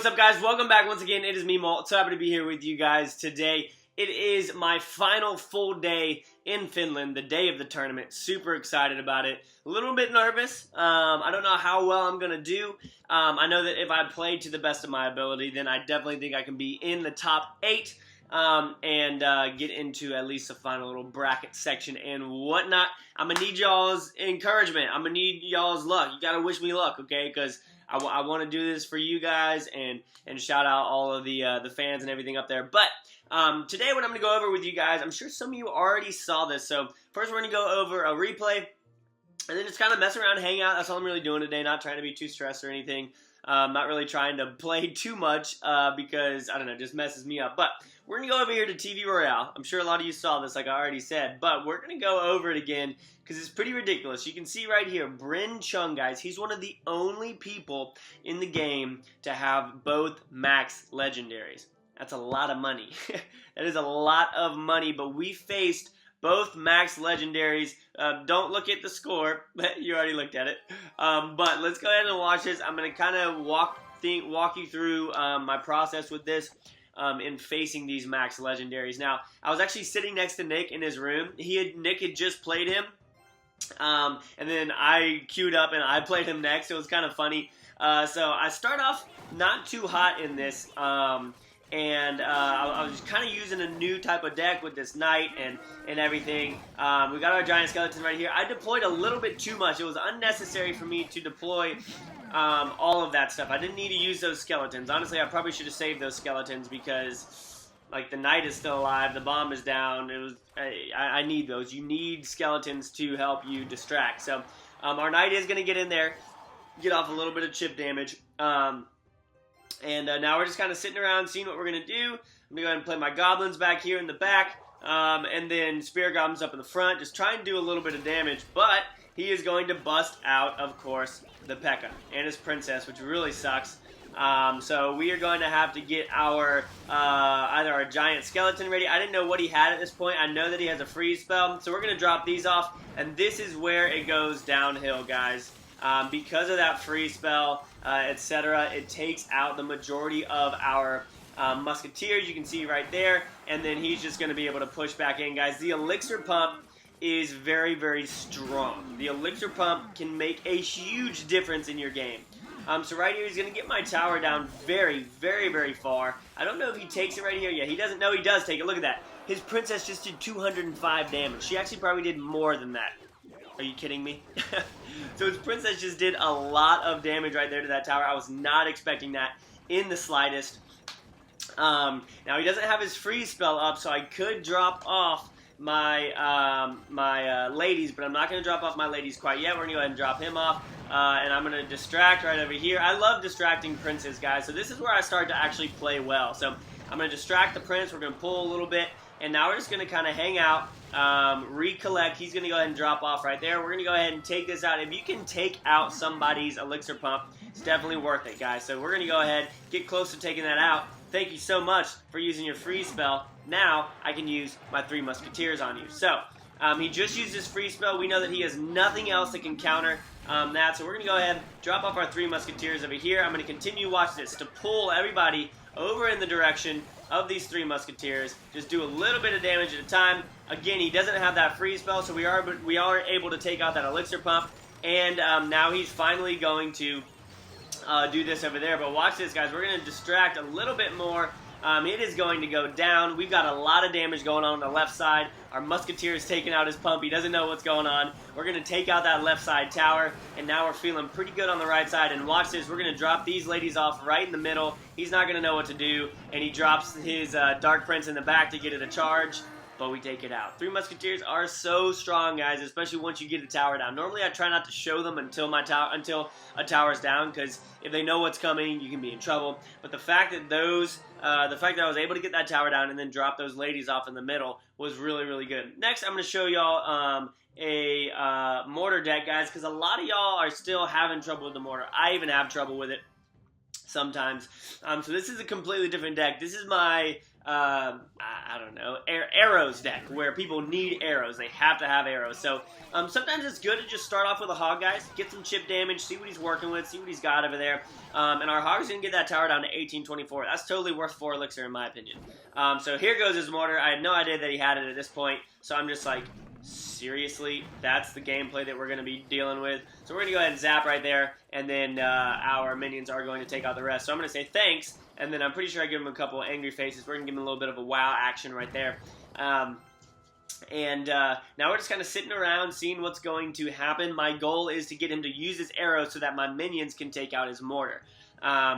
what's up, guys? Welcome back once again. It is me, Molt. So happy to be here with you guys today. It is my final full day in Finland, the day of the tournament. Super excited about it. A little bit nervous. I don't know how well I'm going to do. I know that if I play to the best of my ability, then I definitely think I can be in the top 8 and get into at least the final little bracket section and whatnot. I'm going to need y'all's encouragement. I'm going to need y'all's luck. You got to wish me luck, okay? Because I want to do this for you guys and shout out all of the fans and everything up there. But today what I'm going to go over with you guys, I'm sure some of you already saw this. So first we're going to go over a replay and then just kind of mess around, hang out. That's all I'm really doing today, not trying to be too stressed or anything. Not really trying to play too much because, I don't know, it just messes me up. But we're going to go over here to TV Royale. I'm sure a lot of you saw this, like I already said. But we're going to go over it again because it's pretty ridiculous. You can see right here, Bryn Chung, guys. He's one of the only people in the game to have both max legendaries. That's a lot of money. That is a lot of money, but we faced both max legendaries. Don't look at the score. You already looked at it. But let's go ahead and watch this. I'm going to kind of walk you through my process with this in facing these max legendaries. Now, I was actually sitting next to Nick in his room. Nick had just played him. And then I queued up and I played him next. It was kind of funny. So I start off not too hot in this. I was kind of using a new type of deck with this knight and everything. We got our giant skeleton right here. I deployed a little bit too much. It was unnecessary for me to deploy all of that stuff. I didn't need to use those skeletons. Honestly, I probably should have saved those skeletons because, like, the knight is still alive, the bomb is down. I need those. You need skeletons to help you distract. So our knight is going to get in there, get off a little bit of chip damage. Now we're just kind of sitting around seeing what we're going to do. I'm going to go ahead and play my goblins back here in the back. And then spear goblins up in the front. Just try and do a little bit of damage. But he is going to bust out, of course, the P.E.K.K.A. and his princess, which really sucks. So we are going to have to get our either our giant skeleton ready. I didn't know what he had at this point. I know that he has a freeze spell. So we're going to drop these off. And this is where it goes downhill, guys. Because of that free spell, etc., it takes out the majority of our musketeers. You can see right there, and then he's just going to be able to push back in, guys. The elixir pump is very, very strong. The elixir pump can make a huge difference in your game. So right here, he's going to get my tower down very, very, very far. I don't know if he takes it right here. Yeah, he doesn't. No, he does take it. Look at that. His princess just did 205 damage. She actually probably did more than that. Are you kidding me? So his princess just did a lot of damage right there to that tower. I was not expecting that in the slightest. Now he doesn't have his freeze spell up, so I could drop off my ladies, but I'm not going to drop off my ladies quite yet. We're going to go ahead and drop him off, and I'm going to distract right over here. I love distracting princes, guys, so this is where I start to actually play well. So I'm going to distract the prince. We're going to pull a little bit, and now we're just going to kind of hang out. Recollect. He's going to go ahead and drop off right there. We're going to go ahead and take this out. If you can take out somebody's elixir pump, it's definitely worth it, guys. So we're going to go ahead, get close to taking that out. Thank you so much for using your freeze spell. Now I can use my 3 musketeers on you. So he just used his freeze spell. We know that he has nothing else that can counter that. So we're going to go ahead, drop off our 3 musketeers over here. I'm going to continue watch this to pull everybody over in the direction of these 3 musketeers. Just do a little bit of damage at a time. Again, he doesn't have that freeze spell, so we are able to take out that elixir pump. And now he's finally going to do this over there. But watch this, guys. We're going to distract a little bit more. It is going to go down. We've got a lot of damage going on the left side. Our musketeer is taking out his pump. He doesn't know what's going on. We're going to take out that left side tower, and now we're feeling pretty good on the right side. And watch this. We're going to drop these ladies off right in the middle. He's not going to know what to do, and he drops his Dark Prince in the back to get it a charge. But we take it out. 3 musketeers are so strong, guys, especially once you get a tower down. Normally, I try not to show them until a tower's down, because if they know what's coming, you can be in trouble. But the fact that I was able to get that tower down and then drop those ladies off in the middle was really, really good. Next, I'm going to show y'all a mortar deck, guys, because a lot of y'all are still having trouble with the mortar. I even have trouble with it sometimes. So this is a completely different deck. This is my I don't know, arrows deck, where people need arrows. They have to have arrows. So sometimes it's good to just start off with a hog, guys. Get some chip damage, see what he's working with, see what he's got over there. And our hog's going to get that tower down to 1824. That's totally worth 4 elixir in my opinion. So here goes his mortar. I had no idea that he had it at this point. So I'm just like, seriously? That's the gameplay that we're going to be dealing with. So we're going to go ahead and zap right there. And then our minions are going to take out the rest. So I'm going to say thanks. And then I'm pretty sure I give him a couple of angry faces. We're going to give him a little bit of a wow action right there. Now we're just kind of sitting around seeing what's going to happen. My goal is to get him to use his arrows so that my minions can take out his mortar.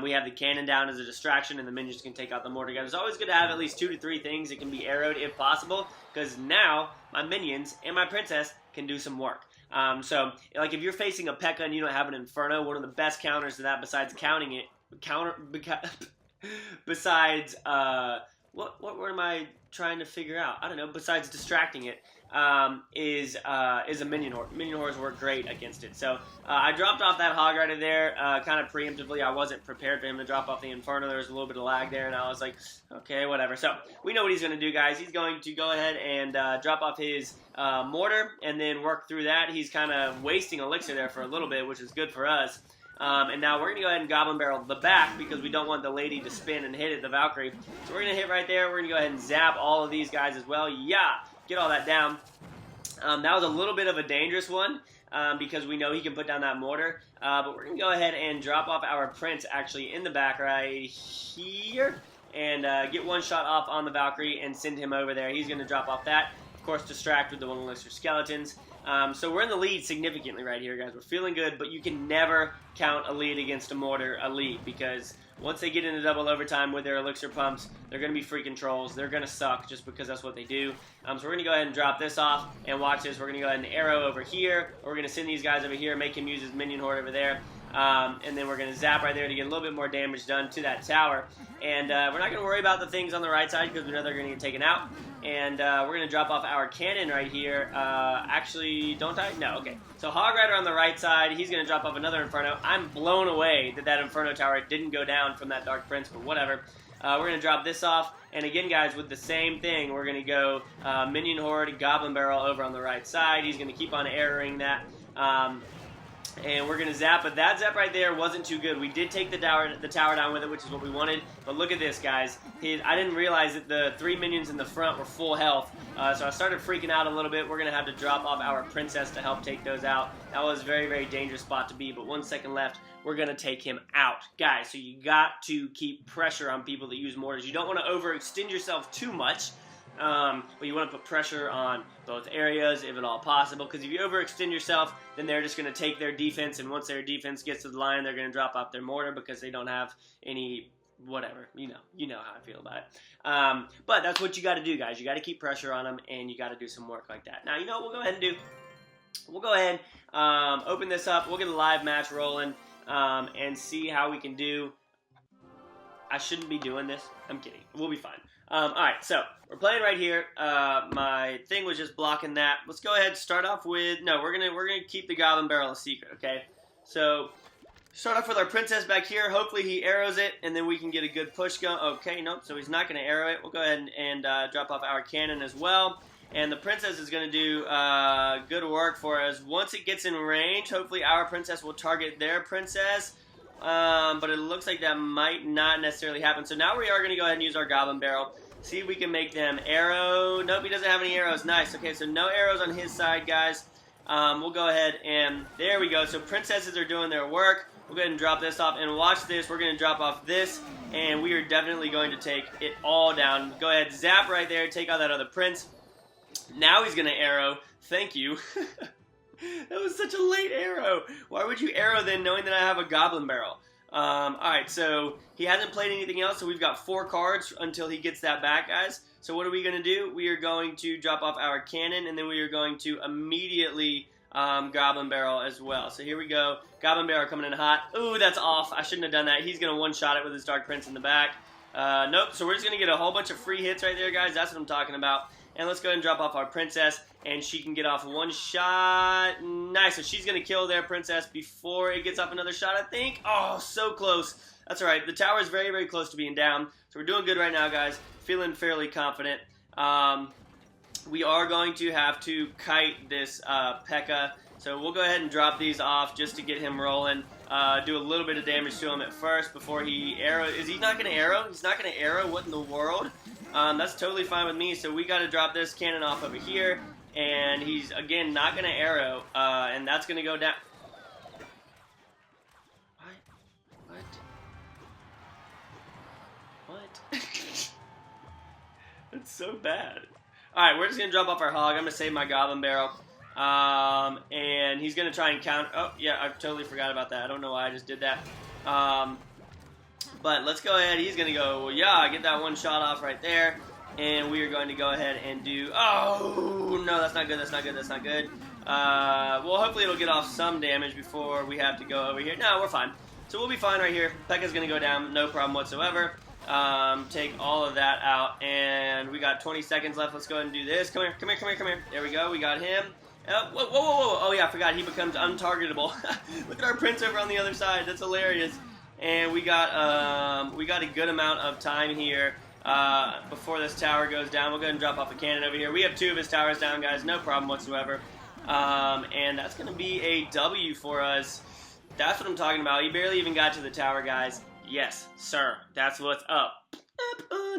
We have the cannon down as a distraction, and the minions can take out the mortar gun. It's always good to have at least 2 to 3 things that can be arrowed if possible, because now my minions and my princess can do some work. So, like if you're facing a P.E.K.K.A. and you don't have an Inferno, one of the best counters to that besides besides, what word am I trying to figure out? I don't know, besides distracting it, is a minion horde. Minion hordes work great against it. So, I dropped off that hog right there, kind of preemptively. I wasn't prepared for him to drop off the Inferno. There was a little bit of lag there, and I was like, okay, whatever. So, we know what he's going to do, guys. He's going to go ahead and drop off his mortar, and then work through that. He's kind of wasting elixir there for a little bit, which is good for us. And now we're going to go ahead and Goblin Barrel the back because we don't want the lady to spin and hit at the Valkyrie. So we're going to hit right there. We're going to go ahead and zap all of these guys as well. Yeah, get all that down. That was a little bit of a dangerous one because we know he can put down that mortar. But we're going to go ahead and drop off our Prince actually in the back right here. And get one shot off on the Valkyrie and send him over there. He's going to drop off that. Of course, distract with the 1 elixir skeletons. So we're in the lead significantly right here, guys. We're feeling good, but you can never count a lead against a mortar a lead because once they get into double overtime with their elixir pumps, they're going to be freaking trolls. They're going to suck just because that's what they do. So we're going to go ahead and drop this off and watch this. We're going to go ahead and arrow over here. We're going to send these guys over here, make him use his minion horde over there. And then we're going to zap right there to get a little bit more damage done to that tower. And we're not going to worry about the things on the right side because we know they're going to get taken out. And we're going to drop off our cannon right here. Actually, don't I? No, okay. So Hog Rider on the right side. He's going to drop off another Inferno. I'm blown away that that Inferno tower didn't go down from that Dark Prince, but whatever. We're going to drop this off. And again, guys, with the same thing, we're going to go Minion Horde, Goblin Barrel over on the right side. He's going to keep on arrowing that. And we're going to zap, but that zap right there wasn't too good. We did take the tower down with it, which is what we wanted. But look at this, guys. I didn't realize that the 3 minions in the front were full health. So I started freaking out a little bit. We're going to have to drop off our princess to help take those out. That was a very, very dangerous spot to be, but 1 second left. We're going to take him out. Guys, so you got to keep pressure on people that use mortars. You don't want to overextend yourself too much. But you want to put pressure on both areas, if at all possible, because if you overextend yourself, then they're just going to take their defense, and once their defense gets to the line, they're going to drop off their mortar because they don't have any, whatever, you know how I feel about it. But that's what you got to do, guys. You got to keep pressure on them, and you got to do some work like that. Now, you know what we'll go ahead and do? We'll go ahead, open this up, we'll get a live match rolling, and see how we can do. I shouldn't be doing this. I'm kidding. We'll be fine. Alright, so we're playing right here. My thing was just blocking that. Let's go ahead and start off with, no, we're gonna keep the Goblin Barrel a secret, okay? So, start off with our princess back here. Hopefully he arrows it, and then we can get a good push going. Okay, nope, so he's not gonna arrow it. We'll go ahead and drop off our cannon as well. And the princess is gonna do good work for us. Once it gets in range, hopefully our princess will target their princess. But it looks like that might not necessarily happen. So now we are going to go ahead and use our Goblin Barrel. See if we can make them arrow. Nope, he doesn't have any arrows. Nice. Okay, so no arrows on his side, guys. We'll go ahead and there we go. So princesses are doing their work. We'll go ahead and drop this off. And watch this. We're going to drop off this. And we are definitely going to take it all down. Go ahead, zap right there. Take out that other prince. Now he's going to arrow. Thank you. That was such a late arrow. Why would you arrow then knowing that I have a Goblin Barrel? Alright, so he hasn't played anything else, so we've got 4 cards until he gets that back, guys. So what are we going to do? We are going to drop off our cannon, and then we are going to immediately Goblin Barrel as well. So here we go. Goblin Barrel coming in hot. Ooh, that's off. I shouldn't have done that. He's going to one-shot it with his Dark Prince in the back. Nope, so we're just going to get a whole bunch of free hits right there, guys. That's what I'm talking about. And let's go ahead and drop off our princess, and she can get off one shot. Nice, so she's going to kill their princess before it gets off another shot, I think. Oh, so close. that's all right. The tower is very, very close to being down, so we're doing good right now, guys. Feeling fairly confident. We are going to have to kite this P.E.K.K.A. So we'll go ahead and drop these off just to get him rolling. Do a little bit of damage to him at first before he arrow. Is he not going to arrow? He's not going to arrow? What in the world? That's totally fine with me. So we got to drop this cannon off over here. And he's, again, not going to arrow. And that's going to go down. What? That's so bad. Alright, we're just going to drop off our hog. I'm going to save my goblin barrel. And he's going to try and counter. Oh, yeah, I totally forgot about that. I don't know why I just did that. But let's go ahead. He's going to go, well, yeah, get that one shot off right there. And we are going to go ahead and do... Oh, no, that's not good. That's not good. That's not good. Well, hopefully it'll get off some damage before we have to go over here. No, we're fine. So we'll be fine right here. P.E.K.K.A.'s going to go down. No problem whatsoever. Take all of that out. And we got 20 seconds left. Let's go ahead and do this. Come here. Come here. Come here. Come here. There we go. We got him. Oh, whoa, whoa, whoa, whoa. Oh, yeah, I forgot. He becomes untargetable. Look at our prince over on the other side. That's hilarious. And we got a good amount of time here before this tower goes down. We'll go ahead and drop off a cannon over here. We have 2 of his towers down, guys. No problem whatsoever. And that's going to be a W for us. That's what I'm talking about. He barely even got to the tower, guys. Yes, sir. That's what's up.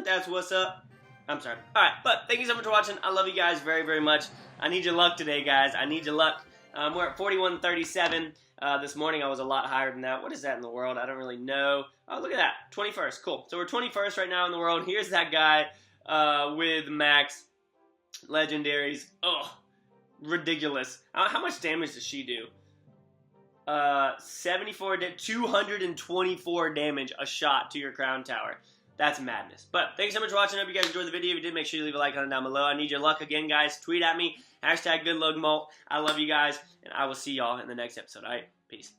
That's what's up. I'm sorry. Alright, but thank you so much for watching. I love you guys very, very much. I need your luck today, guys. I need your luck. We're at 4137. This morning I was a lot higher than that. What is that in the world? I don't really know. Oh, look at that. 21st. Cool. So we're 21st right now in the world. Here's that guy with max legendaries. Oh, ridiculous. How much damage does she do? 224 damage a shot to your crown tower. That's madness. But thanks so much for watching. I hope you guys enjoyed the video. If you did, make sure you leave a like on it down below. I need your luck again, guys. Tweet at me. #GoodLuckMolt. I love you guys, and I will see y'all in the next episode. All right? Peace.